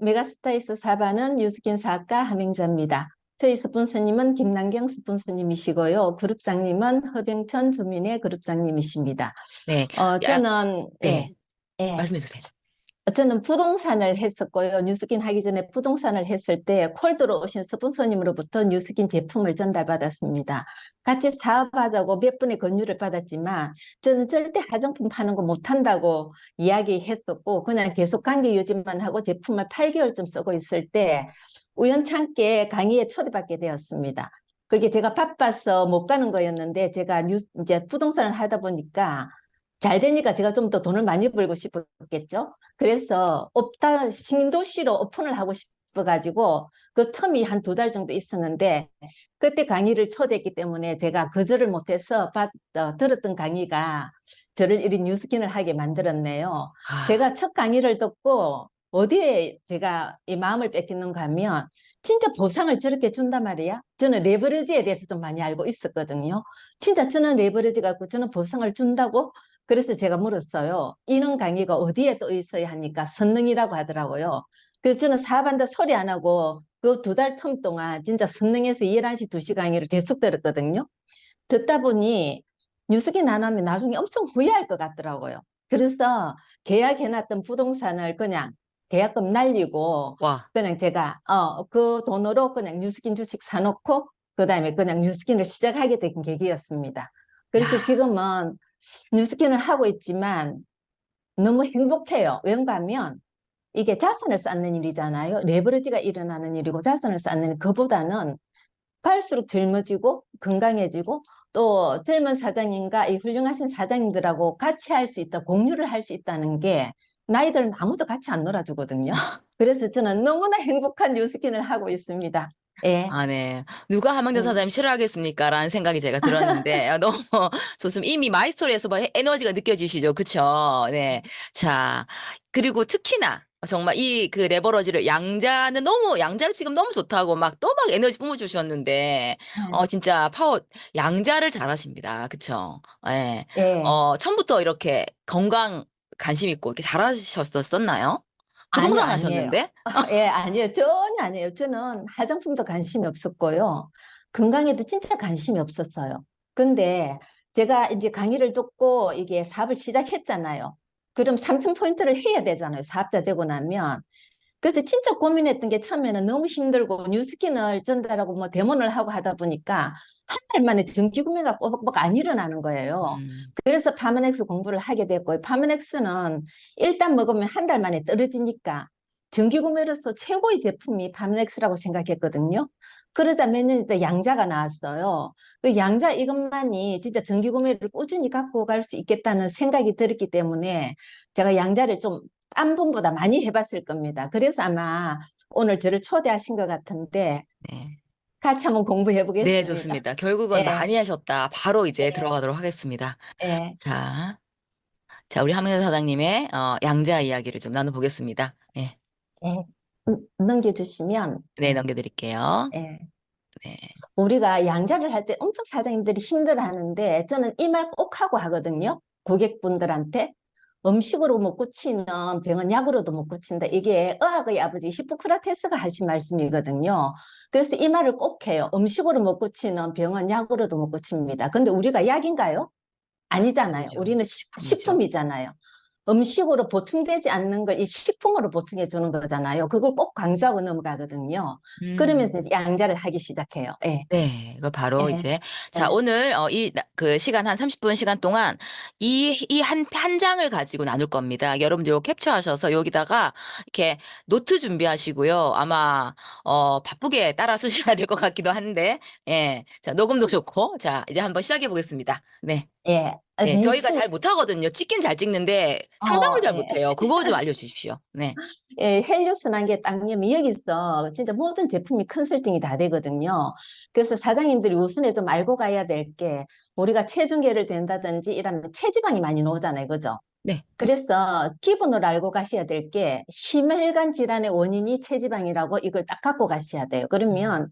메가스타에서 사반은 유스킨 사학과 함행자입니다. 저희 스폰서님은 김남경 스폰서님이시고요. 그룹장님은 허병천 주민의 그룹장님이십니다. 네. 저는 네. 예. 말씀해 주세요. 저는 부동산을 했었고요. 뉴스킨 하기 전에 부동산을 했을 때 콜드로 오신 스폰서님으로부터 뉴스킨 제품을 전달받았습니다. 같이 사업하자고 몇 분의 권유를 받았지만 저는 절대 화장품 파는 거 못한다고 이야기했었고 그냥 계속 관계 유지만 하고 제품을 8개월쯤 쓰고 있을 때 우연찮게 강의에 초대받게 되었습니다. 그게 제가 바빠서 못 가는 거였는데 제가 이제 부동산을 하다 보니까 잘 되니까 제가 좀 더 돈을 많이 벌고 싶었겠죠. 그래서 신도시로 오픈을 하고 싶어가지고 그 텀이 한 2달 정도 있었는데 그때 강의를 초대했기 때문에 제가 거절을 못해서 들었던 강의가 저를 이리 뉴스킨을 하게 만들었네요. 아, 제가 첫 강의를 듣고 어디에 제가 이 마음을 뺏기는가 하면 진짜 보상을 저렇게 준단 말이야. 저는 레버리지에 대해서 좀 많이 알고 있었거든요. 진짜 저는 레버리지 갖고 저는 보상을 준다고? 그래서 제가 물었어요. 이런 강의가 어디에 또 있어야 하니까 선능이라고 하더라고요. 그래서 저는 사반다 소리 안 하고 그 2달 텀 동안 진짜 선능에서 11시 2시 강의를 계속 들었거든요. 듣다 보니 뉴스긴 안 하면 나중에 엄청 후회할 것 같더라고요. 그래서 계약해놨던 부동산을 그냥 계약금 날리고 와. 그냥 제가 그 돈으로 그냥 뉴스킨 주식 사놓고 그다음에 그냥 뉴스킨을 시작하게 된 계기였습니다. 그래서 야. 지금은 뉴스킨을 하고 있지만 너무 행복해요. 왠가 하면 이게 자산을 쌓는 일이잖아요. 레버리지가 일어나는 일이고 자산을 쌓는 그보다는 갈수록 젊어지고 건강해지고 또 젊은 사장님과 이 훌륭하신 사장님들하고 같이 할 수 있다, 공유를 할 수 있다는 게 나이들은 아무도 같이 안 놀아주거든요. 그래서 저는 너무나 행복한 뉴스킨을 하고 있습니다. 예. 아, 네. 누가 함양대 음. 사장님 싫어하겠습니까? 라는 생각이 제가 들었는데, 너무 좋습니다. 이미 마이스토리에서 뭐 에너지가 느껴지시죠? 그쵸? 네. 자, 그리고 특히나, 정말 이 그 레버러지를 양자를 지금 너무 좋다고 막 또 막 에너지 뿜어주셨는데, 네. 진짜 양자를 잘하십니다. 그쵸? 예. 예. 처음부터 이렇게 건강 관심 있고 이렇게 잘하셨었나요? 아니요, 부동산 아니에요. 하셨는데? 예, 아니에요. 전혀 아니에요. 저는 화장품도 관심이 없었고요. 건강에도 진짜 관심이 없었어요. 근데 제가 이제 강의를 듣고 이게 사업을 시작했잖아요. 그럼 3층 포인트를 해야 되잖아요. 사업자 되고 나면. 그래서 진짜 고민했던 게 처음에는 너무 힘들고 뉴스킨을 전달하고 뭐 데모를 하고 하다 보니까 한 달 만에 정기 구매가 꼬박꼬박 안 일어나는 거예요. 음. 그래서 파마넥스 공부를 하게 됐고 파마넥스는 일단 먹으면 한 달 만에 떨어지니까 정기 구매로서 최고의 제품이 파마넥스라고 생각했거든요. 그러자 몇 년 있다 양자가 나왔어요. 그 양자 이것만이 진짜 정기 구매를 꾸준히 갖고 갈 수 있겠다는 생각이 들었기 때문에 제가 양자를 좀 딴 분보다 많이 해봤을 겁니다. 그래서 아마 오늘 저를 초대하신 것 같은데 네. 같이 한번 공부해 네, 보겠습니다. 좋습니다. 결국은 예, 많이 하셨다. 바로 이제 예, 들어가도록 하겠습니다. 예, 자, 자, 우리 함영사 사장님의 양자 이야기를 좀 나눠보겠습니다. 예, 예. 넘겨주시면, 네, 넘겨드릴게요. 예. 네. 우리가 양자를 할 때 엄청 사장님들이 힘들어 하는데 저는 이 말 꼭 하고 하거든요. 고객분들한테. 음식으로 못 고치는 병은 약으로도 못 고친다. 이게 의학의 아버지 히포크라테스가 하신 말씀이거든요. 그래서 이 말을 꼭 해요. 음식으로 못 고치는 병은 약으로도 못 고칩니다. 근데 우리가 약인가요? 아니잖아요. 아니죠. 우리는 식품이죠. 식품이잖아요. 음식으로 보충되지 않는 걸 이 식품으로 보충해 주는 거잖아요. 그걸 꼭 강조하고 넘어가거든요. 음. 그러면서 이제 양자를 하기 시작해요. 예, 네, 이거 바로 예, 이제, 자, 예. 오늘, 그 시간 한 30분 시간 동안 이 한 장을 가지고 나눌 겁니다. 여러분들 이거 캡처하셔서 여기다가 이렇게 노트 준비하시고요. 아마, 바쁘게 따라 쓰셔야 될 것 같기도 한데, 예. 자, 녹음도 좋고, 자, 이제 한번 시작해 보겠습니다. 네. 예. 네, 맨 저희가 처음, 잘 못하거든요. 찍긴 잘 찍는데 상담을 잘 예. 못해요. 그거 좀 알려주십시오. 네. 예, 헬리우스란 게 땅이면 여기서 진짜 모든 제품이 컨설팅이 다 되거든요. 그래서 사장님들이 우선에 좀 알고 가야 될 게 우리가 체중계를 된다든지 이러면 체지방이 많이 나오잖아요. 그죠? 네. 그래서 기본으로 알고 가셔야 될 게 심혈관 질환의 원인이 체지방이라고 이걸 딱 갖고 가셔야 돼요. 음. 그러면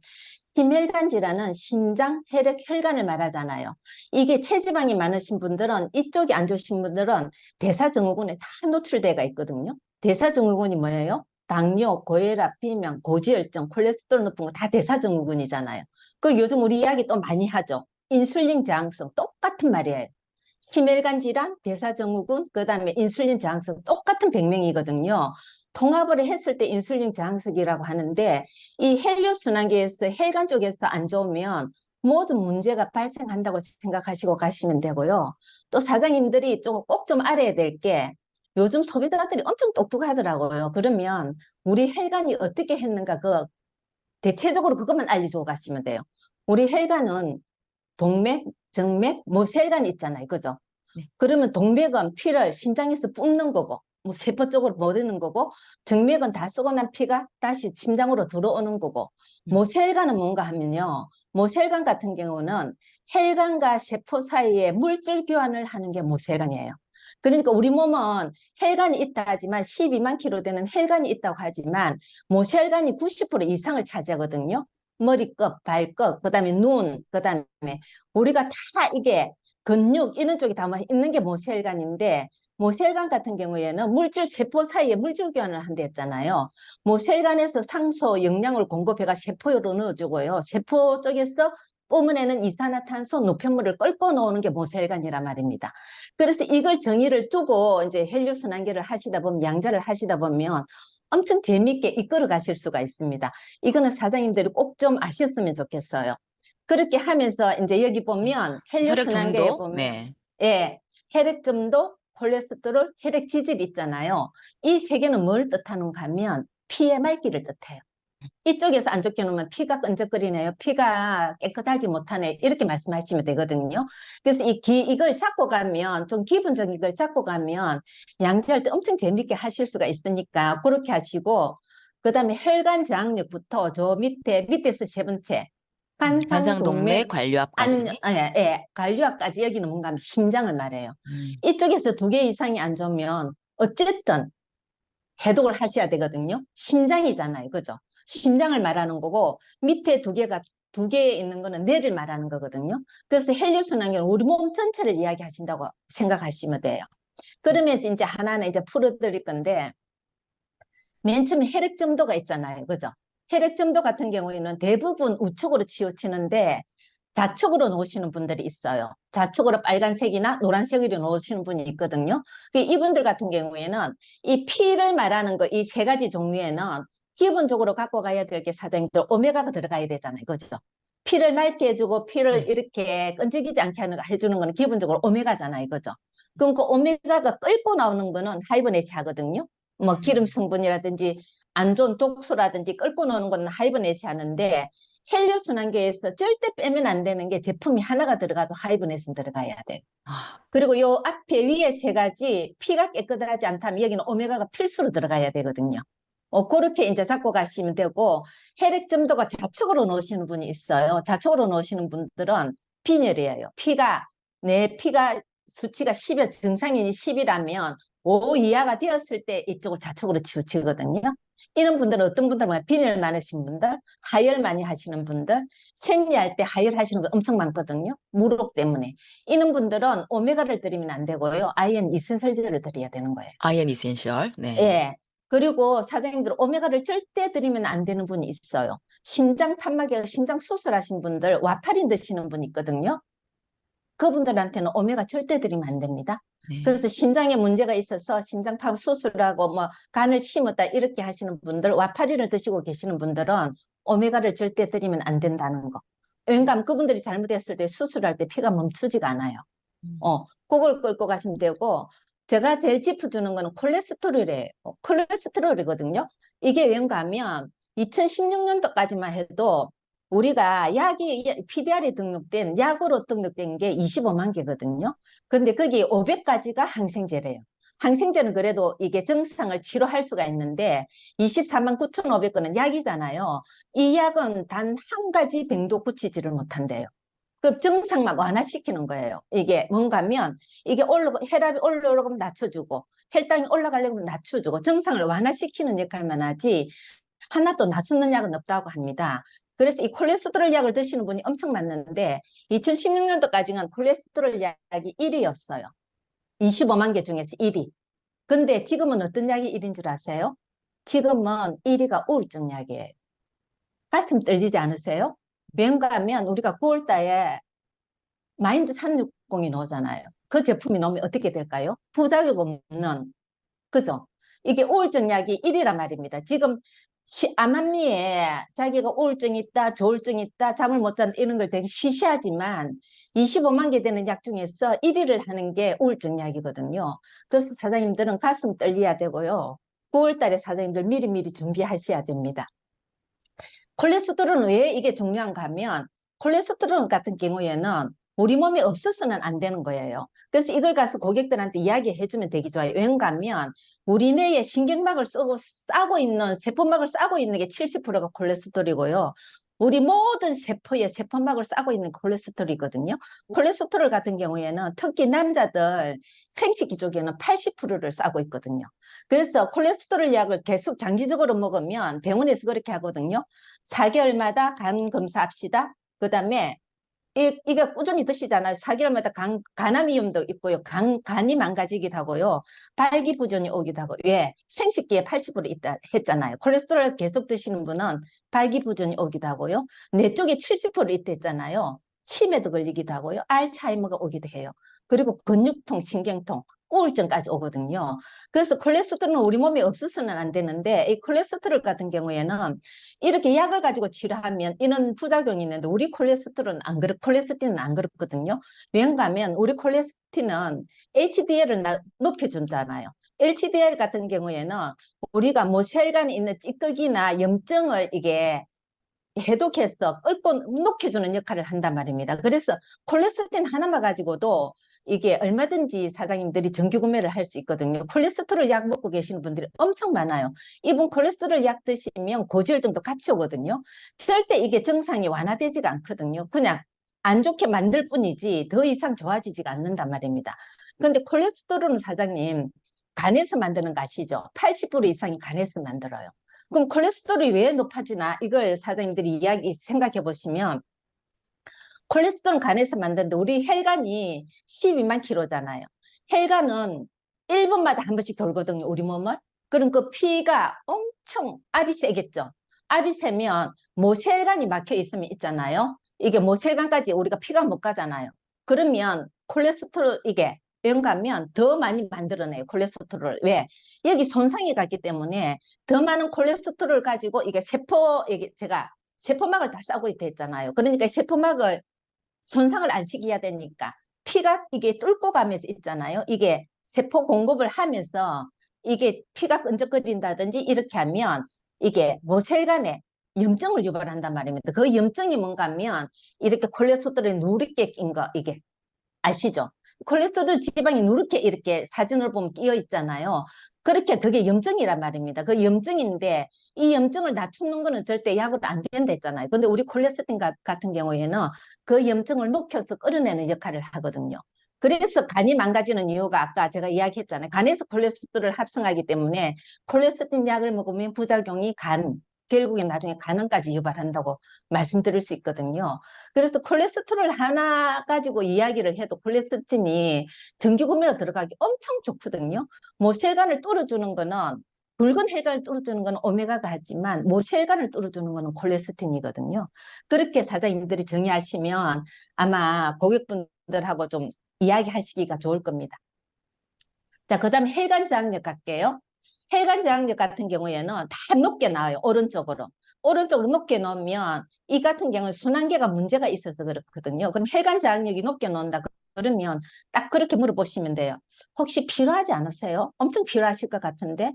심혈관 질환은 심장, 혈액, 혈관을 말하잖아요. 이게 체지방이 많으신 분들은 이쪽이 안 좋으신 분들은 대사증후군에 다 노출돼가 있거든요. 대사증후군이 뭐예요? 당뇨, 고혈압, 비만, 고지혈증, 콜레스테롤 높은 거 다 대사증후군이잖아요. 그 요즘 우리 이야기 또 많이 하죠. 인슐린 저항성 똑같은 말이에요. 심혈관 질환, 대사증후군, 그다음에 인슐린 저항성 똑같은 병명이거든요. 통합을 했을 때 인슐린 저항성이라고 하는데 이 혈류순환계에서 혈관 쪽에서 안 좋으면 모든 문제가 발생한다고 생각하시고 가시면 되고요. 또 사장님들이 꼭 좀 알아야 될 게 요즘 소비자들이 엄청 똑똑하더라고요. 그러면 우리 혈관이 어떻게 했는가 대체적으로 그것만 알려주고 가시면 돼요. 우리 혈관은 동맥, 정맥, 모세혈관 있잖아요. 그죠? 네. 그러면 동맥은 피를 심장에서 뿜는 거고, 뭐 세포 쪽으로 보내는 거고, 정맥은 다 쏘고 난 피가 다시 심장으로 들어오는 거고, 모세혈관은 뭔가 하면요. 모세혈관 같은 경우는 혈관과 세포 사이에 물질 교환을 하는 게 모세혈관이에요. 그러니까 우리 몸은 혈관이 있다 하지만 12만 킬로 되는 혈관이 있다고 하지만 모세혈관이 90% 이상을 차지하거든요. 머리끝, 발끝, 그다음에 눈, 그다음에 우리가 다 이게 근육 이런 쪽에 다 있는 게 모세혈관인데 모세혈관 같은 경우에는 물질 세포 사이에 물질 교환을 한다 했잖아요. 모세혈관에서 상소 영양을 공급해가 세포로 넣어주고요. 세포 쪽에서 뿜어내는 이산화탄소 노폐물을 끓고 놓는 게 모세혈관이란 말입니다. 그래서 이걸 정의를 두고 이제 혈류순환계를 하시다 보면 양자를 하시다 보면 엄청 재밌게 이끌어 가실 수가 있습니다. 이거는 사장님들이 꼭 좀 아셨으면 좋겠어요. 그렇게 하면서 이제 여기 보면 혈액 혈류순환계에 정도? 보면 네. 예, 혈액점도 콜레스테롤, 혈액 지질 있잖아요. 이 세 개는 뭘 뜻하는가 하면 피의 맑기를 뜻해요. 이쪽에서 안 좋게 놓으면 피가 끈적거리네요. 피가 깨끗하지 못하네. 이렇게 말씀하시면 되거든요. 그래서 이걸 잡고 가면, 좀 기본적인 걸 잡고 가면 양치할 때 엄청 재밌게 하실 수가 있으니까 그렇게 하시고, 그 다음에 혈관 저항력부터 저 밑에서 세 번째, 관상동맥 간상동맥, 관류압까지. 관류압까지 여기는 뭔가 하면 심장을 말해요. 음. 이쪽에서 두 개 이상이 안 좋으면 어쨌든 해독을 하셔야 되거든요. 심장이잖아요. 그죠? 심장을 말하는 거고 밑에 두 개 있는 거는 뇌를 말하는 거거든요. 그래서 혈류순환계는 우리 몸 전체를 이야기하신다고 생각하시면 돼요. 그러면 이제 하나는 이제 풀어드릴 건데 맨 처음에 혈액점도가 있잖아요. 그죠? 혈액점도 같은 경우에는 대부분 우측으로 치우치는데 좌측으로 놓으시는 분들이 있어요. 좌측으로 빨간색이나 노란색으로 놓으시는 분이 있거든요. 이분들 같은 경우에는 이 피를 말하는 거, 이 세 가지 종류에는 기본적으로 갖고 가야 될 게 사장님들 오메가가 들어가야 되잖아요. 그죠? 피를 맑게 해주고 피를 네. 이렇게 끈질기지 않게 해주는 거는 기본적으로 오메가잖아요. 그죠? 그럼 그 오메가가 끓고 나오는 거는 하이브네시 하거든요. 뭐 기름 음. 성분이라든지 안 좋은 독소라든지 끓고 나오는 거는 하이브네시 하는데 혈류순환계에서 절대 빼면 안 되는 게 제품이 하나가 들어가도 하이브넷은 들어가야 돼요. 아, 그리고 요 앞에 위에 세 가지 피가 깨끗하지 않다면 여기는 오메가가 필수로 들어가야 되거든요. 그렇게 이제 잡고 가시면 되고 혈액 점도가 좌측으로 놓으시는 분이 있어요. 좌측으로 놓으시는 분들은 빈혈이에요. 내 피가 수치가 10이 정상인이 10이라면 5 이하가 되었을 때 이쪽을 좌측으로 치우치거든요. 이런 분들은 어떤 분들은 빈혈 많으신 분들, 하혈 많이 하시는 분들, 생리할 때 하혈 하시는 분 엄청 많거든요. 무록 때문에. 이런 분들은 오메가를 드리면 안 되고요. 아이언 이센설제를 드려야 되는 거예요. 아이언 이센셜. 네. 예. 그리고 사장님들 오메가를 절대 드리면 안 되는 분이 있어요. 심장 판막에 심장 수술하신 분들 와파린 드시는 분 있거든요. 그분들한테는 오메가 절대 드리면 안 됩니다. 네. 그래서 심장에 문제가 있어서 심장파 수술하고 뭐 간을 심었다 이렇게 하시는 분들, 와파리를 드시고 계시는 분들은 오메가를 절대 드리면 안 된다는 거. 왜냐하면 그분들이 잘못했을 때 수술할 때 피가 멈추지가 않아요. 음. 그걸 끌고 가시면 되고 제가 제일 짚어주는 거는 콜레스테롤이에요. 콜레스테롤이거든요. 이게 왠가 하면 2016년도까지만 해도 우리가 PDR이 등록된 약으로 등록된 게 25만 개거든요. 근데 거기 500가지가 항생제래요. 항생제는 그래도 이게 증상을 치료할 수가 있는데 24만 9,500건은 약이잖아요. 이 약은 단 한 가지 병도 고치지를 못한대요. 그 증상만 완화시키는 거예요. 이게 뭔가 하면 이게 혈압이 올라오면 낮춰주고 혈당이 올라가려면 낮춰주고 증상을 완화시키는 역할만 하지 하나도 낮추는 약은 없다고 합니다. 그래서 이 콜레스테롤 약을 드시는 분이 엄청 많는데 2016년도까지는 콜레스테롤 약이 1위였어요. 25만 개 중에서 1위. 근데 지금은 어떤 약이 1인 줄 아세요? 지금은 1위가 우울증 약이에요. 가슴 떨리지 않으세요? 왠가 하면 우리가 9월 달에 마인드 360이 나오잖아요. 그 제품이 나오면 어떻게 될까요? 부작용 없는, 그죠? 이게 우울증 약이 1위란 말입니다. 지금 암암리에 자기가 우울증 있다, 조울증 있다, 잠을 못 잔다 이런 걸 되게 시시하지만 25만 개 되는 약 중에서 1위를 하는 게 우울증 약이거든요. 그래서 사장님들은 가슴 떨려야 되고요. 9월 달에 사장님들 미리미리 준비하셔야 됩니다. 콜레스테롤은 왜 이게 중요한가 하면 콜레스테롤 같은 경우에는 우리 몸에 없어서는 안 되는 거예요. 그래서 이걸 가서 고객들한테 이야기해 주면 되게 좋아요. 왠가 하면 우리 뇌에 신경막을 싸고 있는 세포막을 싸고 있는 게 70%가 콜레스테롤이고요. 우리 모든 세포에 세포막을 싸고 있는 콜레스테롤이거든요. 콜레스테롤 같은 경우에는 특히 남자들 생식기 쪽에는 80%를 싸고 있거든요. 그래서 콜레스테롤 약을 계속 장기적으로 먹으면 병원에서 그렇게 하거든요. 4개월마다 간 검사합시다. 그 다음에 이게 꾸준히 드시잖아요. 4개월마다 간암이염도 있고요. 간이 망가지기도 하고요. 발기부전이 오기도 하고. 왜? 생식기에 80% 있다 했잖아요. 콜레스테롤 계속 드시는 분은 발기부전이 오기도 하고요. 뇌 쪽에 70% 있다 했잖아요. 치매도 걸리기도 하고요. 알츠하이머가 오기도 해요. 그리고 근육통, 신경통, 우울증까지 오거든요. 그래서 콜레스테롤은 우리 몸에 없어서는 안 되는데 이 콜레스테롤 같은 경우에는 이렇게 약을 가지고 치료하면 이런 부작용이 있는데 우리 콜레스테롤은 안 그렇거든요. 왜냐하면 우리 콜레스테롤은 HDL을 높여준잖아요. HDL 같은 경우에는 우리가 모세혈관에 있는 찌꺼기나 염증을 이게 해독해서 끓고 녹여주는 역할을 한단 말입니다. 그래서 콜레스테롤 하나만 가지고도 이게 얼마든지 사장님들이 정기 구매를 할 수 있거든요. 콜레스테롤 약 먹고 계시는 분들이 엄청 많아요. 이분 콜레스테롤 약 드시면 고지혈증도 같이 오거든요. 절대 이게 증상이 완화되지가 않거든요. 그냥 안 좋게 만들 뿐이지 더 이상 좋아지지가 않는단 말입니다. 그런데 콜레스테롤은 사장님 간에서 만드는 거 아시죠? 80% 이상이 간에서 만들어요. 그럼 콜레스테롤이 왜 높아지나 이걸 사장님들이 이야기 생각해 보시면 콜레스테롤 간에서 만드는데 우리 혈관이 12만 킬로잖아요. 혈관은 1분마다 한 번씩 돌거든요. 우리 몸을. 그럼 그 피가 엄청 압이 세겠죠. 압이 세면 모세혈관이 막혀 있으면 있잖아요. 이게 모세혈관까지 우리가 피가 못 가잖아요. 그러면 콜레스테롤 이게 왠가면 더 많이 만들어내요. 콜레스테롤을. 왜? 여기 손상이 갔기 때문에 더 많은 콜레스테롤을 가지고 이게 이게 제가 세포막을 다 싸고 있다 했잖아요. 그러니까 세포막을 손상을 안 시켜야 되니까 피가 이게 뚫고 가면서 있잖아요. 이게 세포 공급을 하면서 이게 피가 끈적거린다든지 이렇게 하면 이게 모세혈관에 염증을 유발한단 말입니다. 그 염증이 뭔가 하면 이렇게 콜레스테롤이 누렇게 낀 거 이게 아시죠? 콜레스테롤 지방이 누렇게 이렇게 사진을 보면 끼어 있잖아요. 그렇게 그게 염증이란 말입니다. 그 염증인데 이 염증을 낮추는 거는 절대 약으로 안 된다 했잖아요. 근데 우리 콜레스테롤 같은 경우에는 그 염증을 녹여서 끌어내는 역할을 하거든요. 그래서 간이 망가지는 이유가 아까 제가 이야기했잖아요. 간에서 콜레스테롤을 합성하기 때문에 콜레스테롤 약을 먹으면 부작용이 결국에 나중에 간암까지 유발한다고 말씀드릴 수 있거든요. 그래서 콜레스테롤 하나 가지고 이야기를 해도 콜레스테롤이 정기구매로 들어가기 엄청 좋거든요. 모세혈관을 뚫어주는 거는 붉은 혈관을 뚫어주는 건 오메가가 하지만 모세혈관을 뚫어주는 거는 콜레스테롤이거든요. 그렇게 사장님들이 정의하시면 아마 고객분들하고 좀 이야기하시기가 좋을 겁니다. 자, 그 다음에 혈관 저항력 갈게요. 혈관 저항력 같은 경우에는 다 높게 나와요. 오른쪽으로. 오른쪽으로 높게 놓으면 이 같은 경우는 순환계가 문제가 있어서 그렇거든요. 그럼 혈관 저항력이 높게 놓는다 그러면 딱 그렇게 물어보시면 돼요. 혹시 필요하지 않으세요? 엄청 필요하실 것 같은데.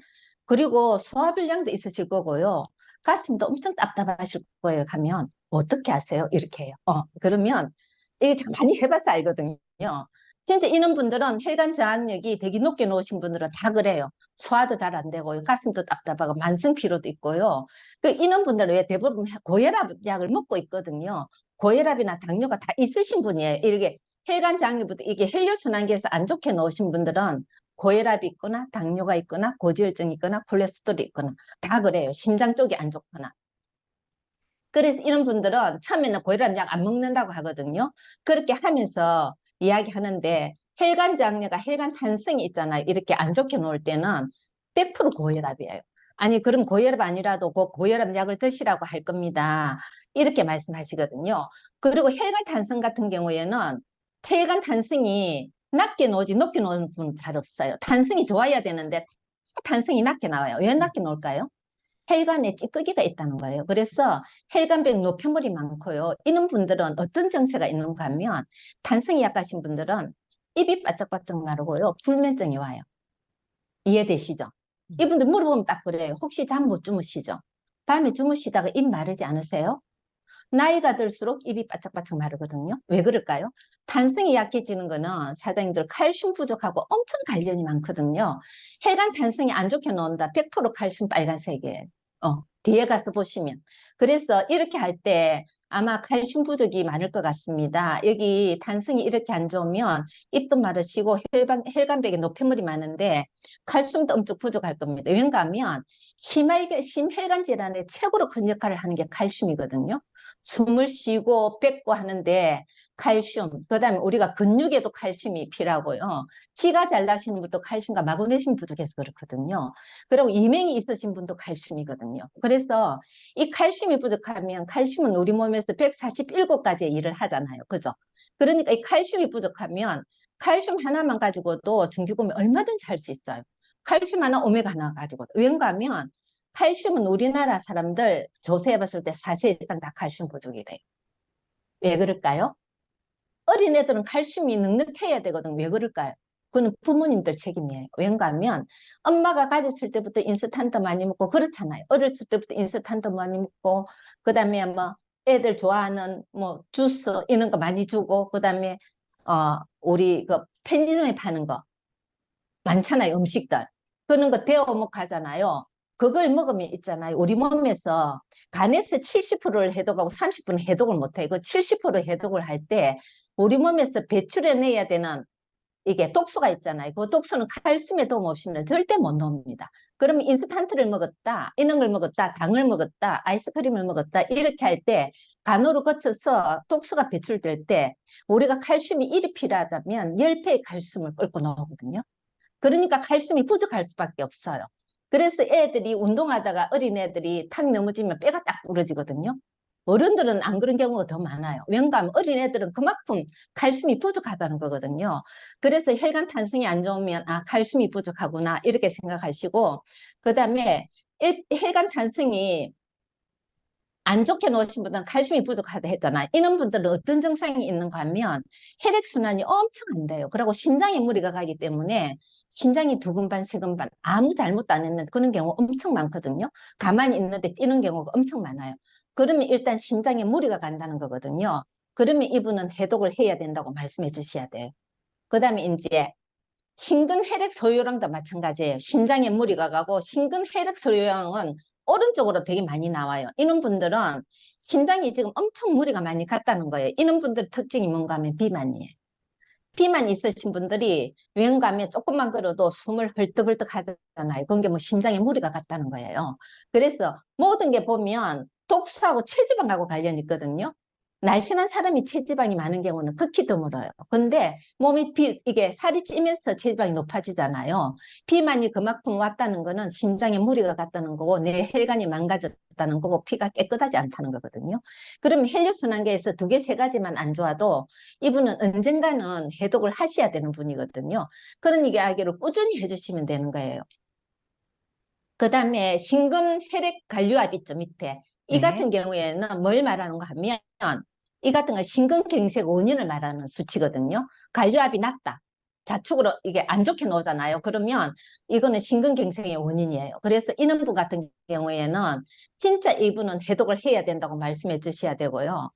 그리고 소화불량도 있으실 거고요. 가슴도 엄청 답답하실 거예요. 가면 어떻게 하세요? 이렇게 해요. 그러면 이게 참 많이 해봐서 알거든요. 진짜 이런 분들은 혈관 저항력이 되게 높게 놓으신 분들은 다 그래요. 소화도 잘 안 되고요. 가슴도 답답하고 만성 피로도 있고요. 이런 분들은 왜 대부분 고혈압 약을 먹고 있거든요. 고혈압이나 당뇨가 다 있으신 분이에요. 이게 혈관 저항력부터 이게 혈류순환계에서 안 좋게 놓으신 분들은 고혈압이 있거나 당뇨가 있거나 고지혈증이 있거나 콜레스테롤이 있거나 다 그래요. 심장 쪽이 안 좋거나. 그래서 이런 분들은 처음에는 고혈압 약 안 먹는다고 하거든요. 그렇게 하면서 이야기하는데 혈관 장려가 혈관 탄성이 있잖아요. 이렇게 안 좋게 놓을 때는 100% 고혈압이에요. 아니, 그럼 고혈압 아니라도 그 고혈압 약을 드시라고 할 겁니다. 이렇게 말씀하시거든요. 그리고 혈관 탄성 같은 경우에는 혈관 탄성이 낮게 나오지 높게 나오는 분은 잘 없어요. 탄성이 좋아야 되는데 탄성이 낮게 나와요. 왜 낮게 나올까요? 혈관에 찌꺼기가 있다는 거예요. 그래서 혈관벽 노폐물이 많고요. 이런 분들은 어떤 증세가 있는가 하면 탄성이 약하신 분들은 입이 바짝바짝 마르고요. 불면증이 와요. 이해되시죠? 이분들 물어보면 딱 그래요. 혹시 잠 못 주무시죠? 밤에 주무시다가 입 마르지 않으세요? 나이가 들수록 입이 바짝바짝 마르거든요. 왜 그럴까요? 탄성이 약해지는 거는 사장님들 칼슘 부족하고 엄청 관련이 많거든요. 혈관 탄성이 안 좋게 나온다. 100% 칼슘 빨간색이에요. 뒤에 가서 보시면. 그래서 이렇게 할 때 아마 칼슘 부족이 많을 것 같습니다. 여기 탄성이 이렇게 안 좋으면 입도 마르시고 혈관벽에 노폐물이 많은데 칼슘도 엄청 부족할 겁니다. 왜냐 하면 심혈관 질환의 최고로 큰 역할을 하는 게 칼슘이거든요. 숨을 쉬고 뱉고 하는데 칼슘, 그다음에 우리가 근육에도 칼슘이 필요하고요. 지가 잘 나시는 분도 칼슘과 마그네슘 부족해서 그렇거든요. 그리고 이명이 있으신 분도 칼슘이거든요. 그래서 이 칼슘이 부족하면 칼슘은 우리 몸에서 147가지의 일을 하잖아요. 그죠? 그러니까 이 칼슘이 부족하면 칼슘 하나만 가지고도 중기금이 얼마든지 할 수 있어요. 칼슘 하나, 오메가 하나 가지고. 왠가 하면 칼슘은 우리나라 사람들 조사해봤을 때 4세 이상 다 칼슘 부족이래요. 왜 그럴까요? 어린애들은 칼슘이 넉넉해야 되거든. 왜 그럴까요? 그건 부모님들 책임이에요. 왠가 하면 엄마가 가졌을 때부터 인스턴트 많이 먹고 그렇잖아요. 어렸을 때부터 인스턴트 많이 먹고 그다음에 뭐 애들 좋아하는 뭐 주스 이런 거 많이 주고 그다음에 우리 그 편의점에 파는 거 많잖아요. 음식들. 그런 거 데워 먹하잖아요. 그걸 먹으면 있잖아요. 우리 몸에서 간에서 70%를 해독하고 30%는 해독을 못해. 그 70% 해독을 할 때 우리 몸에서 배출해내야 되는 이게 독소가 있잖아요. 그 독소는 칼슘에 도움 없이는 절대 못 나옵니다. 그러면 인스턴트를 먹었다, 이런 걸 먹었다, 당을 먹었다, 아이스크림을 먹었다 이렇게 할 때 간으로 거쳐서 독소가 배출될 때 우리가 칼슘이 1이 필요하다면 10배의 칼슘을 끌고 나오거든요. 그러니까 칼슘이 부족할 수밖에 없어요. 그래서 애들이 운동하다가 어린애들이 탁 넘어지면 뼈가 딱 부러지거든요. 어른들은 안 그런 경우가 더 많아요. 왜냐하면 어린애들은 그만큼 칼슘이 부족하다는 거거든요. 그래서 혈관 탄성이 안 좋으면 칼슘이 부족하구나 이렇게 생각하시고 그 다음에 혈관 탄성이 안 좋게 놓으신 분들은 칼슘이 부족하다 했잖아요. 이런 분들은 어떤 증상이 있는가 하면 혈액순환이 엄청 안 돼요. 그리고 심장에 무리가 가기 때문에 심장이 두근반, 세근반 아무 잘못도 안 했는데 그런 경우 엄청 많거든요. 가만히 있는데 뛰는 경우가 엄청 많아요. 그러면 일단 심장에 무리가 간다는 거거든요. 그러면 이분은 해독을 해야 된다고 말씀해 주셔야 돼요. 그 다음에 이제 심근혈액 소요량도 마찬가지예요. 심장에 무리가 가고 심근혈액 소요량은 오른쪽으로 되게 많이 나와요. 이런 분들은 심장이 지금 엄청 무리가 많이 갔다는 거예요. 이런 분들 특징이 뭔가 하면 비만이에요. 비만 있으신 분들이 왠가 하면 조금만 걸어도 숨을 헐떡헐떡 하잖아요. 그게 뭐 심장에 무리가 갔다는 거예요. 그래서 모든 게 보면 독소하고 체지방하고 관련이 있거든요. 날씬한 사람이 체지방이 많은 경우는 극히 드물어요. 근데 몸이 이게 살이 찌면서 체지방이 높아지잖아요. 비만이 그만큼 왔다는 거는 심장에 무리가 갔다는 거고 내 혈관이 망가졌다는 거고 피가 깨끗하지 않다는 거거든요. 그럼 혈류순환계에서 두 개, 세 가지만 안 좋아도 이분은 언젠가는 해독을 하셔야 되는 분이거든요. 그런 이야기를 꾸준히 해주시면 되는 거예요. 그 다음에 심근혈액 관류압 있죠, 밑에. 이 네. 같은 경우에는 뭘 말하는가 하면 이 같은 건 심근경색 원인을 말하는 수치거든요. 관류압이 낮다. 자축으로 이게 안 좋게 나오잖아요. 그러면 이거는 심근경색의 원인이에요. 그래서 이런 분 같은 경우에는 진짜 이분은 해독을 해야 된다고 말씀해 주셔야 되고요.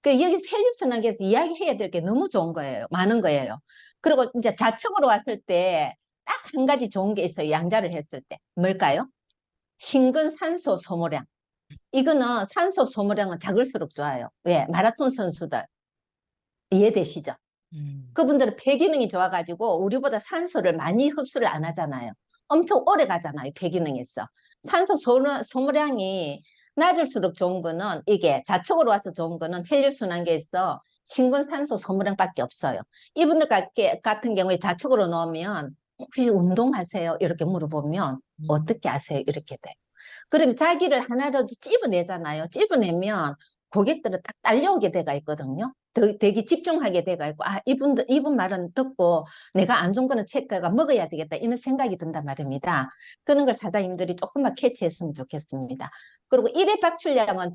여기 혈류순환계에서 이야기해야 될 게 너무 좋은 거예요. 많은 거예요. 그리고 이제 좌측으로 왔을 때 딱 한 가지 좋은 게 있어요. 양자를 했을 때. 뭘까요? 심근 산소 소모량. 이거는 산소 소모량은 작을수록 좋아요. 왜? 마라톤 선수들. 이해되시죠? 음. 그분들은 폐기능이 좋아가지고 우리보다 산소를 많이 흡수를 안 하잖아요. 엄청 오래 가잖아요. 폐기능에서. 산소 소모량이 낮을수록 좋은 거는 이게 좌측으로 와서 좋은 거는 혈류순환계에서 심근산소 소모량밖에 없어요. 이분들 같은 경우에 좌측으로 놓으면 혹시 운동하세요? 이렇게 물어보면 음. 어떻게 아세요? 이렇게 돼. 그러면 자기를 하나라도 찝어내잖아요. 찝어내면 고객들은 딱 딸려오게 돼가 있거든요. 되게 집중하게 돼가 있고, 아, 이분 말은 듣고 내가 안 좋은 거는 체크가 먹어야 되겠다. 이런 생각이 든단 말입니다. 그런 걸 사장님들이 조금만 캐치했으면 좋겠습니다. 그리고 일회 박출량은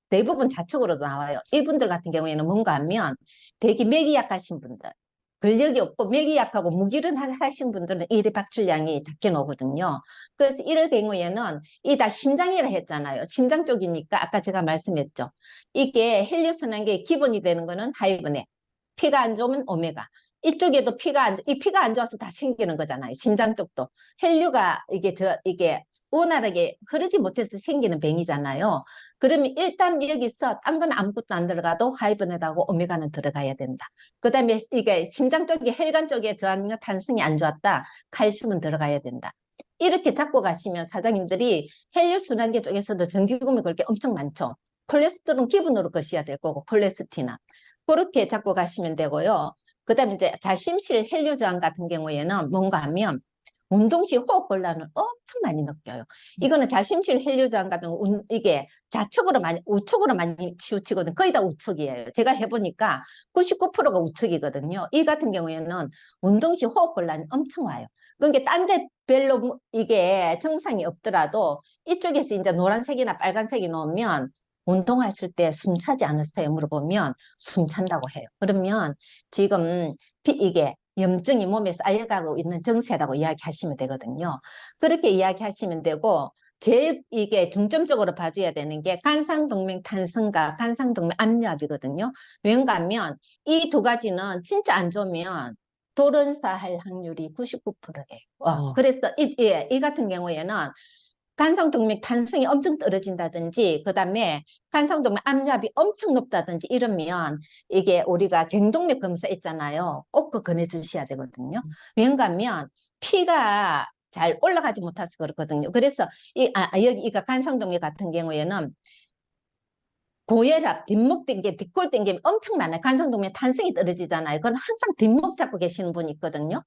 대부분 좌측으로 나와요. 이분들 같은 경우에는 뭔가 하면 되게 맥이 약하신 분들, 근력이 없고 맥이 약하고 무기력하신 분들은 일회 박출량이 작게 나오거든요. 그래서 이럴 경우에는 이 다 신장이라 했잖아요. 신장 쪽이니까 아까 제가 말씀했죠. 이게 헬리우스라는 게 기본이 되는 거는 하이브네. 피가 안 좋으면 오메가. 이쪽에도 이 피가 안 좋아서 다 생기는 거잖아요. 신장 쪽도. 헬류가 이게 원활하게 흐르지 못해서 생기는 병이잖아요. 그러면 일단 여기서 딴 건 아무것도 안 들어가도 하이브넷하고 오메가는 들어가야 된다. 그 다음에 이게 심장 쪽에 혈관 쪽에 저항력 탄성이 안 좋았다. 칼슘은 들어가야 된다. 이렇게 잡고 가시면 사장님들이 헬륨순환계 쪽에서도 정기금이 걸 게 엄청 많죠. 콜레스테롤은 기본으로 거셔야 될 거고 콜레스티나 그렇게 잡고 가시면 되고요. 그 다음에 이제 자심실 헬륨 저항 같은 경우에는 뭔가 하면 운동 시 호흡 곤란을 엄청 많이 느껴요. 이거는 자심실 헬륨 저항 같은 거 이게 우측으로 많이 치우치거든요. 거의 다 우측이에요. 제가 해보니까 99%가 우측이거든요. 이 같은 경우에는 운동 시 호흡 곤란이 엄청 와요. 그러니까 딴 데 별로 이게 증상이 없더라도 이쪽에서 이제 노란색이나 빨간색이 나오면 운동하실 때 숨 차지 않으세요? 물어보면 숨 찬다고 해요. 그러면 지금 이게 염증이 몸에 쌓여가고 있는 증세라고 이야기하시면 되거든요. 그렇게 이야기하시면 되고 제일 이게 중점적으로 봐줘야 되는 게 간상동맥 탄성과 간상동맥 압력이거든요. 왜인가 하면 이 두 가지는 진짜 안 좋으면 돌연사할 확률이 99%예요. 어, 그래서 이 같은 경우에는 간상동맥 탄성이 엄청 떨어진다든지 그다음에 간상동맥 압력이 엄청 높다든지 이러면 이게 우리가 경동맥 검사 있잖아요. 꼭 그거 권해주셔야 되거든요. 왜냐하면 피가 잘 올라가지 못해서 그렇거든요. 그래서 여기 이가 간상동맥 같은 경우에는 고혈압, 뒷목 땡김, 뒷골 땡김 엄청 많아요. 간상동맥 탄성이 떨어지잖아요. 그럼 항상 뒷목 잡고 계시는 분이 있거든요.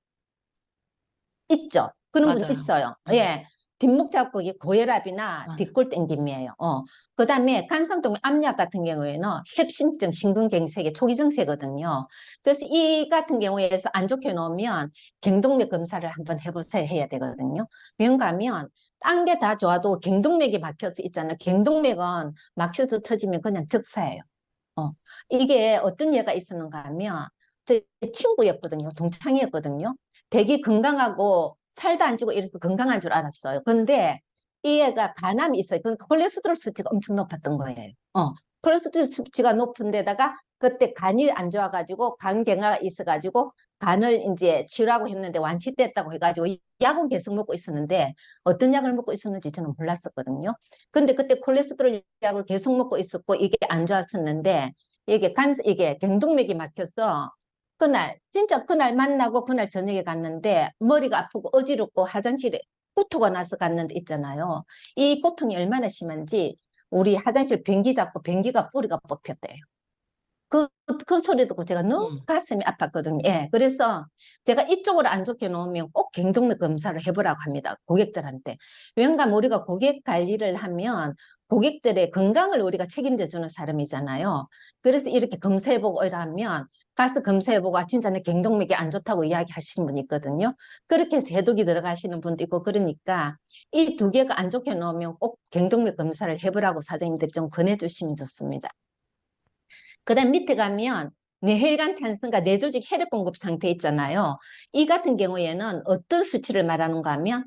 있죠. 그런 분 맞아요. 있어요. 음, 예. 뒷목 잡고 고혈압이나 맞아. 뒷골 땡김이에요. 그 다음에 간상동맥 압력 같은 경우에는 협심증, 심근경색의 초기 증세거든요. 그래서 이 같은 경우에서 안 좋게 놓으면 경동맥 검사를 한번 해보세요 해야 되거든요. 왜냐하면 딴 게 다 좋아도 경동맥이 막혀서 있잖아요. 경동맥은 막혀서 터지면 그냥 즉사예요. 어. 이게 어떤 예가 있었는가 하면 제 친구였거든요. 동창이었거든요. 되게 건강하고 살도 안 찌고 이래서 건강한 줄 알았어요. 근데 이 애가 간암이 있어요. 그러니까 콜레스테롤 수치가 엄청 높았던 거예요. 콜레스테롤 수치가 높은 데다가 그때 간이 안 좋아가지고 간경화가 있어가지고 간을 이제 치료하고 했는데 완치됐다고 해가지고 약은 계속 먹고 있었는데 어떤 약을 먹고 있었는지 저는 몰랐었거든요. 근데 그때 콜레스테롤 약을 계속 먹고 있었고 이게 안 좋았었는데 이게 경동맥이 막혀서 진짜 그날 만나고 그날 저녁에 갔는데 머리가 아프고 어지럽고 화장실에 구토가 나서 갔는데 있잖아요. 이 고통이 얼마나 심한지 우리 화장실 변기 잡고 변기가 뿌리가 뽑혔대요. 그 소리 듣고 제가 너무 음. 가슴이 아팠거든요. 예. 그래서 제가 이쪽으로 안 좋게 놓으면 꼭 경동맥 검사를 해보라고 합니다. 고객들한테. 왜냐하면 우리가 고객 관리를 하면 고객들의 건강을 우리가 책임져 주는 사람이잖아요. 그래서 이렇게 검사해보고 이러면 가서 검사해보고 진짜 내 경동맥이 안 좋다고 이야기하시는 분이 있거든요. 그렇게 해서 해독이 들어가시는 분도 있고 그러니까 이 두 개가 안 좋게 놓으면 꼭 경동맥 검사를 해보라고 사장님들이 좀 권해주시면 좋습니다. 그 다음 밑에 가면 뇌혈관 탄성과 뇌조직 혈액 공급 상태 있잖아요. 이 같은 경우에는 어떤 수치를 말하는가 하면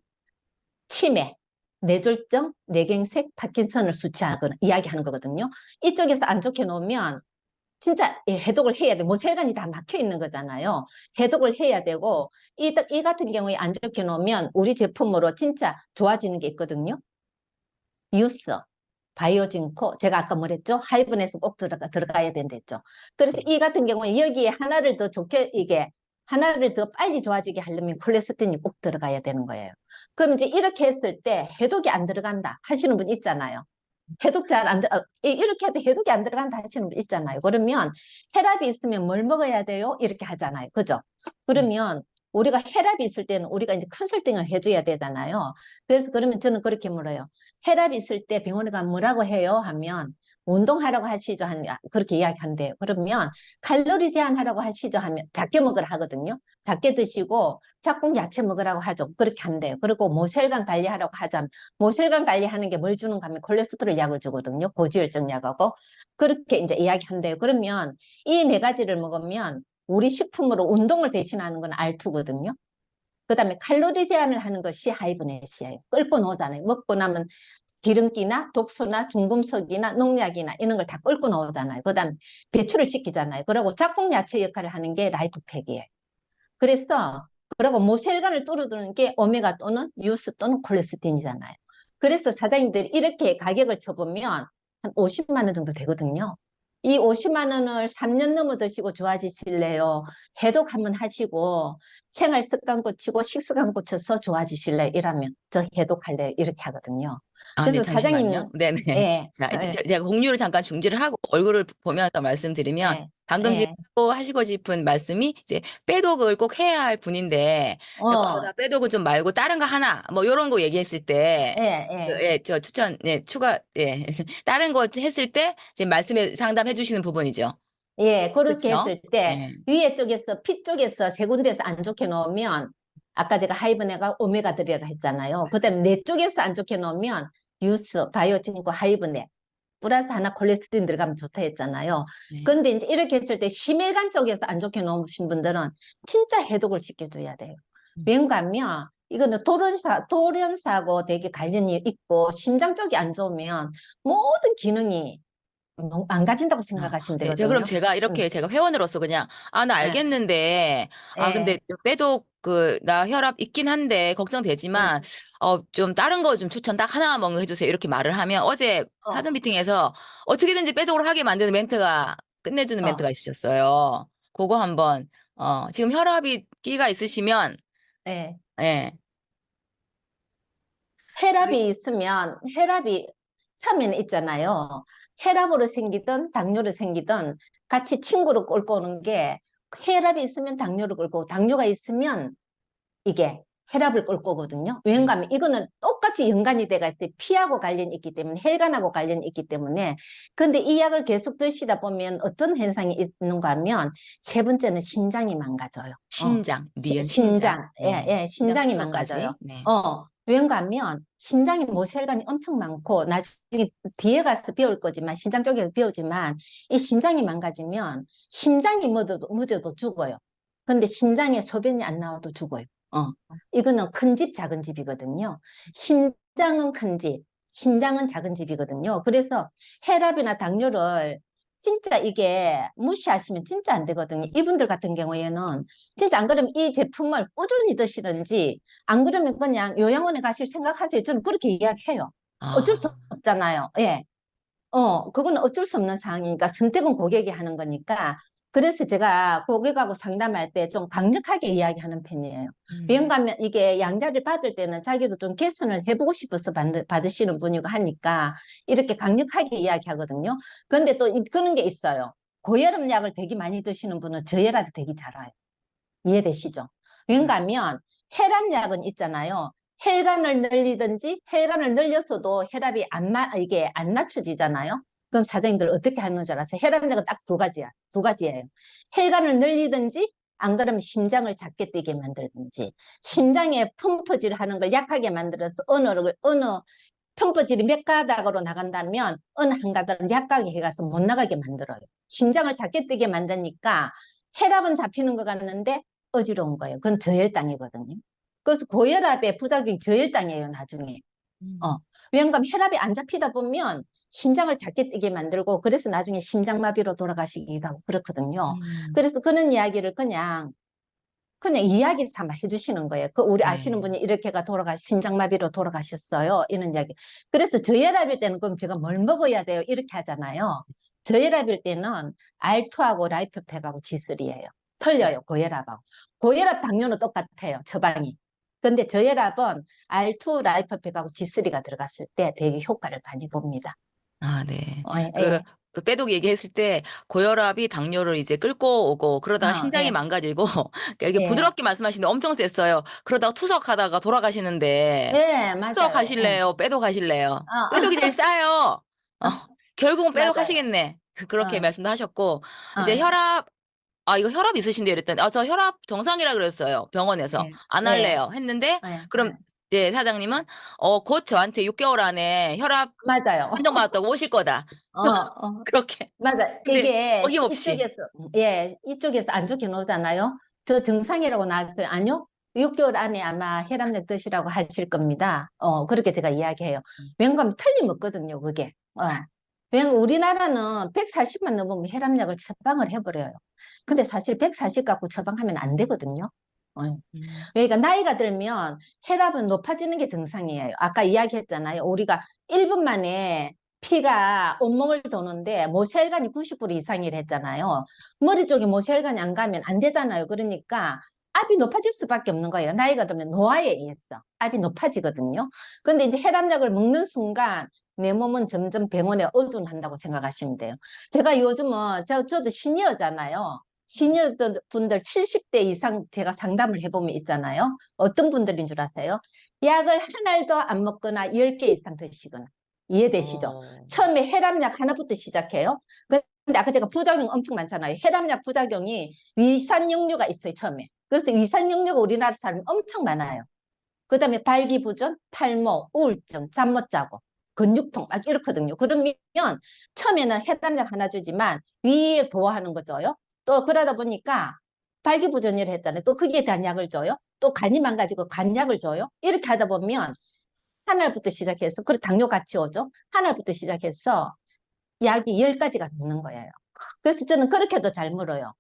치매, 뇌졸중, 뇌경색, 파킨슨을 수치하거나 이야기하는 거거든요. 이쪽에서 안 좋게 놓으면 진짜 해독을 해야 돼. 뭐 혈관이 다 막혀 있는 거잖아요. 해독을 해야 되고 이 같은 경우에 안 좋게 놓으면 우리 제품으로 진짜 좋아지는 게 있거든요. 유스, 바이오진코, 제가 아까 뭐랬죠? 하이브에서 꼭 들어가야 된댔죠. 그래서 이 같은 경우에 여기에 하나를 더 하나를 더 빨리 좋아지게 하려면 콜레스테린이 꼭 들어가야 되는 거예요. 그럼 이제 이렇게 했을 때 해독이 안 들어간다 하시는 분 있잖아요. 해독 잘 안, 이렇게 해도 해독이 안 들어간다 하시는 분 있잖아요. 그러면 혈압이 있으면 뭘 먹어야 돼요? 이렇게 하잖아요. 그죠? 음. 그러면 우리가 혈압이 있을 때는 우리가 이제 컨설팅을 해줘야 되잖아요. 그래서 그러면 저는 그렇게 물어요. 혈압이 있을 때 병원에 가면 뭐라고 해요? 하면 운동하라고 하시죠. 그렇게 이야기한대요. 그러면 칼로리 제한하라고 하시죠. 하면 작게 먹으라 하거든요. 작게 드시고 짝꿍 야채 먹으라고 하죠. 그렇게 한대요. 그리고 모혈관 관리하라고 하자면 모혈관 관리하는 게 뭘 주는가 하면 콜레스테롤 약을 주거든요. 고지혈증 약하고. 그렇게 이제 이야기한대요. 그러면 이 네 가지를 먹으면 우리 식품으로 운동을 대신하는 건 R2거든요. 그다음에 칼로리 제한을 하는 것이 하이브넷이에요. 끓고 나오잖아요. 먹고 나면 기름기나 독소나 중금속이나 농약이나 이런 걸 다 끓고 나오잖아요. 그다음 배출을 시키잖아요. 그리고 작동 야채 역할을 하는 게 라이프팩이에요. 그래서 그리고 모세혈관을 뚫어두는 게 오메가 또는 유스 또는 콜레스테린이잖아요. 그래서 사장님들이 이렇게 가격을 쳐보면 한 50만 원 정도 되거든요. 이 50만 원을 3년 넘어 드시고 좋아지실래요? 해독 한번 하시고 생활 습관 고치고 식습관 고쳐서 좋아지실래요? 이러면 저 해독할래요? 이렇게 하거든요. 아, 네, 그래서 사장님, 잠시만요. 네네. 예, 자, 이제 예, 제가 공유를 잠깐 중지를 하고 얼굴을 보면서 말씀드리면 예, 방금 지금 예, 하시고 싶은 말씀이 이제 빼독을 꼭 해야 할 분인데 자꾸 나 어, 빼독을 좀 말고 다른 거 하나 뭐 이런 거 얘기했을 때 예, 예. 예, 저 추천, 네, 추가, 예, 다른 거 했을 때 지금 말씀에 상담해 주시는 부분이죠. 예, 그렇게 그렇죠? 했을 때 예. 위에 쪽에서 피 쪽에서 세 군데에서 안 좋게 놓으면 아까 제가 하이브네가 오메가3라 했잖아요. 그다음에 내 쪽에서 안 좋게 놓으면 유스, 바이오틴과 하이브네 플러스 하나 콜레스테린 들어가면 좋다 했잖아요. 네. 근데 이제 이렇게 했을 때 심혈관 쪽에서 안 좋게 놓으신 분들은 진짜 해독을 시켜줘야 돼요. 음. 왜냐면 이거는 돌연사고 되게 관련이 있고 심장 쪽이 안 좋으면 모든 기능이 망가진다고 아, 생각하시면 네. 자, 그럼 되거든요. 제가 이렇게 제가 회원으로서 그냥, 아, 나 예, 알겠는데, 아, 근데 예, 빼도 나 혈압 있긴 한데, 음, 걱정되지만, 좀 다른 거 좀 추천 딱 하나만 먹는 거 해주세요. 이렇게 말을 하면 어제 어, 사전 미팅에서 어떻게든지 빼독을 하게 만드는 멘트가, 끝내주는 어, 멘트가 있으셨어요. 그거 한번, 지금 혈압이 끼가 있으시면, 예. 예. 그, 혈압이 있으면 혈압이 처음에는 있잖아요. 혈압으로 생기든 당뇨로 생기든 같이 친구로 끌고 오는 게 혈압이 있으면 당뇨를 끌고 당뇨가 있으면 이게 혈압을 끌고 오거든요. 왜냐하면 네. 이거는 똑같이 연관이 돼가 있어요. 피하고 관련이 있기 때문에 혈관하고 관련이 있기 때문에 근데 이 약을 계속 드시다 보면 어떤 현상이 있는가 하면 세 번째는 신장이 망가져요. 신장, 니은 신장, 신장, 예, 네. 예, 신장 신장이 평소까지, 망가져요. 네. 왜인가 하면 신장에 모세혈관이 엄청 많고 나중에 뒤에 가서 배울 거지만 신장 쪽에 배우지만 이 신장이 망가지면 심장이 멎어도 죽어요. 근데 신장에 소변이 안 나와도 죽어요. 이거는 큰 집, 작은 집이거든요. 심장은 큰 집, 신장은 작은 집이거든요. 그래서 혈압이나 당뇨를 진짜 이게 무시하시면 진짜 안 되거든요. 이분들 같은 경우에는 진짜 안 그러면 이 제품을 꾸준히 드시든지 안 그러면 그냥 요양원에 가실 생각하세요. 저는 그렇게 이야기해요. 어쩔 수 아, 없잖아요. 예. 그거는 어쩔 수 없는 상황이니까 선택은 고객이 하는 거니까. 그래서 제가 고객하고 상담할 때 좀 강력하게 이야기하는 편이에요. 음. 왜냐하면 이게 양자를 받을 때는 자기도 좀 개선을 해보고 싶어서 받으시는 분이고 하니까 이렇게 강력하게 이야기하거든요. 그런데 또 그런 게 있어요. 고혈압 약을 되게 많이 드시는 분은 저혈압이 되게 잘 와요. 이해되시죠? 음. 왠가 하면 혈압약은 있잖아요. 혈관을 늘리든지 혈관을 늘렸어도 혈압이 이게 안 낮춰지잖아요. 그럼 사장님들 어떻게 하는 줄 알아서 혈압약은 딱 두 가지야. 두 가지예요. 혈관을 늘리든지 안 그러면 심장을 작게 뛰게 만들든지 심장에 펌프질 하는 걸 약하게 만들어서 어느 펌프질이 몇 가닥으로 나간다면 어느 한 가닥은 약하게 해가서 못 나가게 만들어요. 심장을 작게 뛰게 만드니까 혈압은 잡히는 것 같는데 어지러운 거예요. 그건 저혈당이거든요. 그래서 고혈압의 부작용이 저혈당이에요, 나중에. 어. 음. 왜냐하면 혈압이 안 잡히다 보면 심장을 작게 뛰게 만들고 그래서 나중에 심장마비로 돌아가시기도 하고 그렇거든요. 음. 그래서 그런 이야기를 그냥 이야기 삼아 해주시는 거예요. 그 우리 아시는 네. 분이 이렇게가 심장마비로 돌아가셨어요. 이런 이야기. 그래서 저혈압일 때는 그럼 제가 뭘 먹어야 돼요? 이렇게 하잖아요. 저혈압일 때는 R2하고 라이프팩하고 G3예요. 틀려요. 고혈압하고. 고혈압 당뇨는 똑같아요. 처방이. 근데 저혈압은 R2 라이프팩하고 G3가 들어갔을 때 되게 효과를 많이 봅니다. 아, 네. 예, 그, 예. 그 빼독 얘기했을 때 고혈압이 당뇨를 이제 끌고 오고 그러다가 신장이 예, 망가지고 이렇게 예, 부드럽게 말씀하시는데 엄청 셌어요. 그러다가 투석하다가 돌아가시는데 예, 투석 맞아요. 예. 하실래요? 빼독 하실래요? 빼독이 제일 아, 싸요. 어, 결국은 빼독 맞아요. 하시겠네. 그렇게 어, 말씀도 하셨고 이제 어, 혈압 이거 혈압 있으신데 이랬더니 저 혈압 정상이라 그랬어요. 병원에서. 예, 안 예, 할래요. 했는데 예, 그럼 예. 이제 사장님은 곧 저한테 6개월 안에 혈압 맞아요. 판정받았다고 오실 거다. 그렇게. 맞아. 근데 이게 어김없이. 이쪽에서 안 좋게 나오잖아요. 저 정상이라고 나왔어요. 아니요. 6개월 안에 아마 혈압약 드시라고 하실 겁니다. 그렇게 제가 이야기해요. 왜냐하면 틀림없거든요, 그게. 왜냐면 우리나라는 140만 넘으면 혈압약을 처방을 해버려요. 근데 사실 140 갖고 처방하면 안 되거든요. 어. 음. 그러니까 나이가 들면 혈압은 높아지는 게 정상이에요. 아까 이야기했잖아요. 우리가 1분 만에 피가 온몸을 도는데 모세혈관이 90% 이상이라 했잖아요. 머리 쪽에 모세혈관이 안 가면 안 되잖아요. 그러니까 압이 높아질 수밖에 없는 거예요. 나이가 들면 노화에 의해서 압이 높아지거든요. 근데 이제 혈압약을 먹는 순간 내 몸은 점점 병원에 의존한다고 생각하시면 돼요. 제가 요즘은 저도 시니어잖아요. 시니어 분들 70대 이상 제가 상담을 해보면 있잖아요. 어떤 분들인 줄 아세요? 약을 한 알도 안 먹거나 10개 이상 드시거나. 이해되시죠? 어. 처음에 혈압약 하나부터 시작해요. 근데 아까 제가 부작용 엄청 많잖아요. 혈압약 부작용이 위산역류가 있어요, 처음에. 그래서 위산역류가 우리나라 사람 엄청 많아요. 그 다음에 발기부전, 탈모, 우울증, 잠 못 자고, 근육통 막 이렇거든요. 그러면 처음에는 혈압약 하나 주지만 위에 보호하는 거 줘요. 또 그러다 보니까 발기부전이라 했잖아요. 또 거기에 대한 약을 줘요. 또 간이 망가지고 간약을 줘요. 이렇게 하다 보면 한 알부터 시작해서, 그리고 당뇨 같이 오죠. 한 알부터 시작해서 약이 10가지가 넘는 거예요. 그래서 저는 그렇게도 잘 물어요.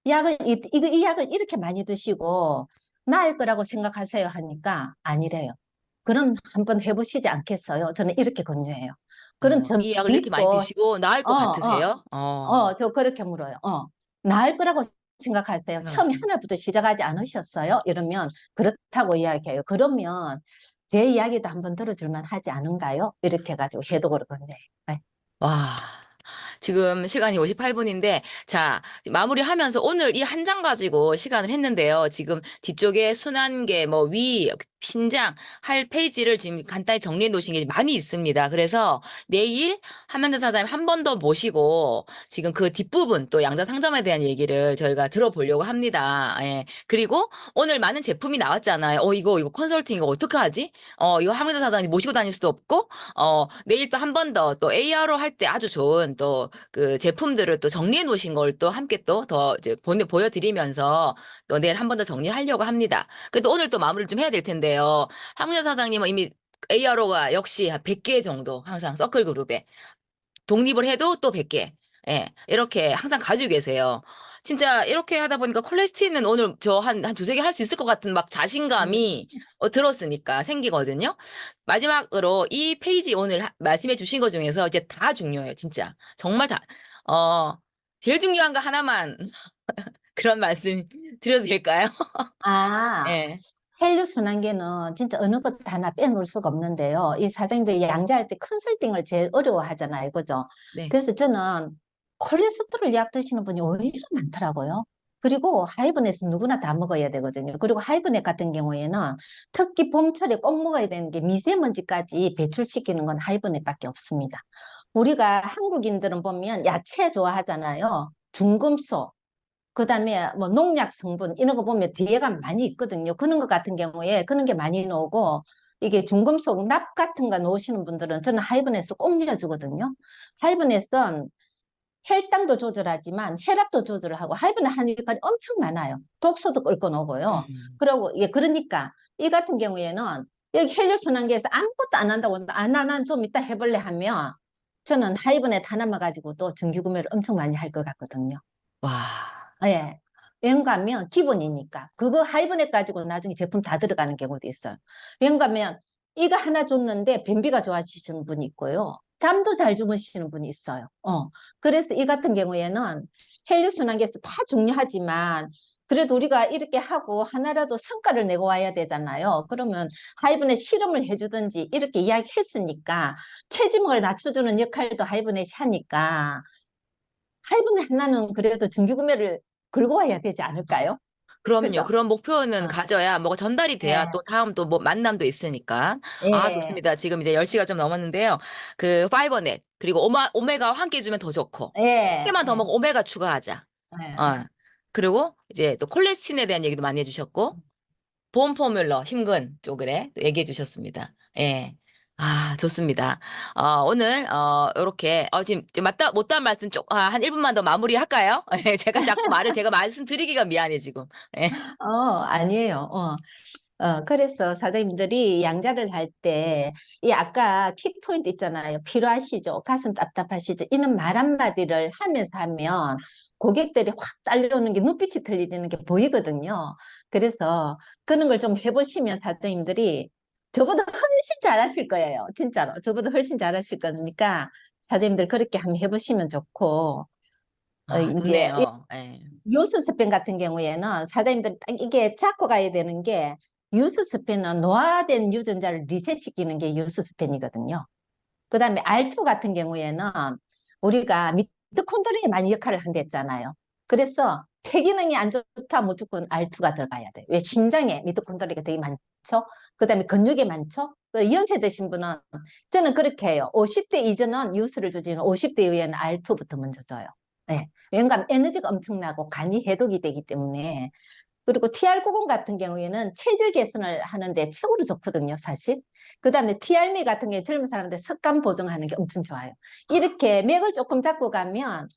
이 약을 이렇게 많이 드시고 나을 거라고 생각하세요 하니까 아니래요. 그럼 한번 해보시지 않겠어요? 저는 이렇게 권유해요. 그럼 저 이 약을 이렇게 많이 믿고, 드시고 나을 것 같으세요? 저 그렇게 물어요. 나을 거라고 생각하세요? 처음에 생각하세요. 하나부터 시작하지 않으셨어요? 이러면 그렇다고 이야기해요. 그러면 제 이야기도 한번 들어줄만 하지 않은가요? 이렇게 해가지고 해독을 건네요. 네. 와. 지금 시간이 58분인데, 자, 마무리하면서 오늘 이 한 장 가지고 시간을 했는데요. 지금 뒤쪽에 순환계, 뭐 위, 신장 할 페이지를 지금 간단히 정리해 놓으신 게 많이 있습니다. 그래서 내일 한명대 사장님 한 번 더 모시고 지금 그 뒷부분 또 양자 상담에 대한 얘기를 저희가 들어보려고 합니다. 예. 그리고 오늘 많은 제품이 나왔잖아요. 이거 컨설팅 이거 어떻게 하지? 이거 한명대 사장님 모시고 다닐 수도 없고, 내일 또 한 번 더 또 AR로 할 때 아주 좋은 또 그 제품들을 또 정리해 놓으신 걸 또 함께 또 더 이제 보여드리면서 또 내일 한 번 더 정리하려고 합니다. 그래도 오늘 또 마무리를 좀 해야 될 텐데요. 황문현 사장님은 이미 ARO가 역시 한 100개 정도 항상 서클 그룹에 독립을 해도 또 100개. 예, 이렇게 항상 가지고 계세요. 진짜 이렇게 하다 보니까 콜레스테인은 오늘 저 한 두세 개 할 수 있을 것 같은 막 자신감이 들었으니까 생기거든요. 마지막으로 이 페이지 오늘 말씀해 주신 것 중에서 이제 다 중요해요. 진짜. 정말 다, 어, 제일 중요한 거 하나만 그런 말씀 드려도 될까요? 아, 예, 혈류순환계는 진짜 어느 것 하나 빼놓을 수가 없는데요. 이 사장님들이 양자할 때 컨설팅을 제일 어려워하잖아요. 그죠? 네. 그래서 저는 콜레스테롤 약 드시는 분이 오히려 많더라고요. 그리고 하이브넷은 누구나 다 먹어야 되거든요. 그리고 하이브넷 같은 경우에는 특히 봄철에 꼭 먹어야 되는 게 미세먼지까지 배출시키는 건 하이브넷밖에 없습니다. 우리가 한국인들은 보면 야채 좋아하잖아요. 중금속, 그다음에 뭐 농약 성분 이런 거 보면 뒤에가 많이 있거든요. 그런 것 같은 경우에 그런 게 많이 나오고 이게 중금속 납 같은 거 놓으시는 분들은 저는 하이브넷을 꼭 넣어주거든요. 하이브넷은 혈당도 조절하지만 혈압도 조절하고 하이브넷 한 역할이 엄청 많아요. 독소도 끌고 나오고요. 음. 그리고 그러니까 이 같은 경우에는 여기 혈류순환계에서 아무것도 안 한다고 난 좀 이따 해볼래 하면 저는 하이브넷 하나만 가지고도 정기 구매를 엄청 많이 할 것 같거든요. 와. 예. 왠가면 기본이니까. 그거 하이브넷 가지고 나중에 제품 다 들어가는 경우도 있어요. 왠가면 이거 하나 줬는데 변비가 좋아지시는 분이 있고요. 잠도 잘 주무시는 분이 있어요. 그래서 이 같은 경우에는 혈류순환계에서 다 중요하지만 그래도 우리가 이렇게 하고 하나라도 성과를 내고 와야 되잖아요. 그러면 하이브넷 실험을 해주든지 이렇게 이야기했으니까 체지방을 낮춰주는 역할도 하이브넷이 하니까 하이브는 하나는 그래도 정기 구매를 걸고 와야 되지 않을까요? 그럼요. 그죠? 그런 목표는 어, 가져야 뭐가 전달이 돼야 예, 또 다음 또 뭐 만남도 있으니까. 아, 예, 좋습니다. 지금 이제 10시가 좀 넘었는데요. 그 파이버넷 그리고 오메가 한 끼 주면 더 좋고 한 예, 개만 더 예, 먹어 오메가 추가하자. 예. 어. 그리고 이제 또 콜레스틴에 대한 얘기도 많이 해주셨고 보험 포뮬러 힘근 쪽에 또 얘기해 주셨습니다. 예. 아, 좋습니다. 오늘, 요렇게, 지금 못다한 말씀 한 1분만 더 마무리할까요? 예, 제가 말씀드리기가 미안해, 지금. 예. 아니에요. 그래서 사장님들이 양자를 할 때, 이 아까 키포인트 있잖아요. 필요하시죠? 가슴 답답하시죠? 이런 말 한마디를 하면서 하면 고객들이 확 딸려오는 게 눈빛이 틀리는 게 보이거든요. 그래서 그런 걸 좀 해보시면 사장님들이 저보다 훨씬 잘하실 거예요. 진짜로. 저보다 훨씬 잘하실 거니까 사장님들 그렇게 한번 해보시면 좋고, 아, 이제 좋네요. 예. 유스 스팸 같은 경우에는 사장님들이 딱 이게 잡고 가야 되는 게 유스 스팸은 노화된 유전자를 리셋시키는 게 유스 스팸이거든요. 그 다음에 R2 같은 경우에는 우리가 미토콘드리아에 많이 역할을 한댔잖아요. 그래서 폐기능이 안 좋다 무조건 R2가 들어가야 돼요. 왜? 심장에 미토콘드리아가 되게 많죠. 그 다음에 근육에 많죠. 연세 드신 분은 저는 그렇게 해요. 50대 이전은 유스를 주지만 50대 이후에는 R2부터 먼저 줘요. 네. 왜냐하면 에너지가 엄청나고 간이 해독이 되기 때문에. 그리고 TR90 같은 경우에는 체질 개선을 하는데 최고로 좋거든요, 사실. 그 다음에 TR미 같은 경우에 젊은 사람들 습관 보정하는 게 엄청 좋아요. 이렇게 맥을 조금 잡고 가면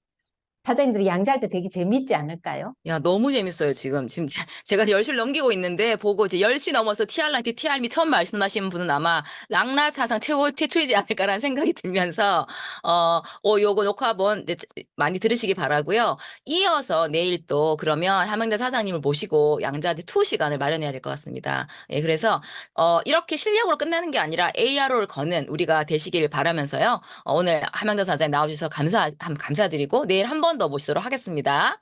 사장님들이 양자할 때 되게 재미있지 않을까요? 야, 너무 재밌어요, 지금. 지금 제가 10시를 넘기고 있는데, 보고 이제 10시 넘어서 TR라이트, TR미 처음 말씀하시는 분은 아마 락나 사상 최초이지 않을까라는 생각이 들면서, 요거 녹화 한번 이제 많이 들으시기 바라고요. 이어서 내일 또 그러면 함영대 사장님을 모시고 양자한테 투 시간을 마련해야 될 것 같습니다. 예, 그래서, 이렇게 실력으로 끝나는 게 아니라 ARO를 거는 우리가 되시길 바라면서요. 오늘 함영대 사장님 나와주셔서 감사드리고, 내일 한 번 더 모시도록 하겠습니다.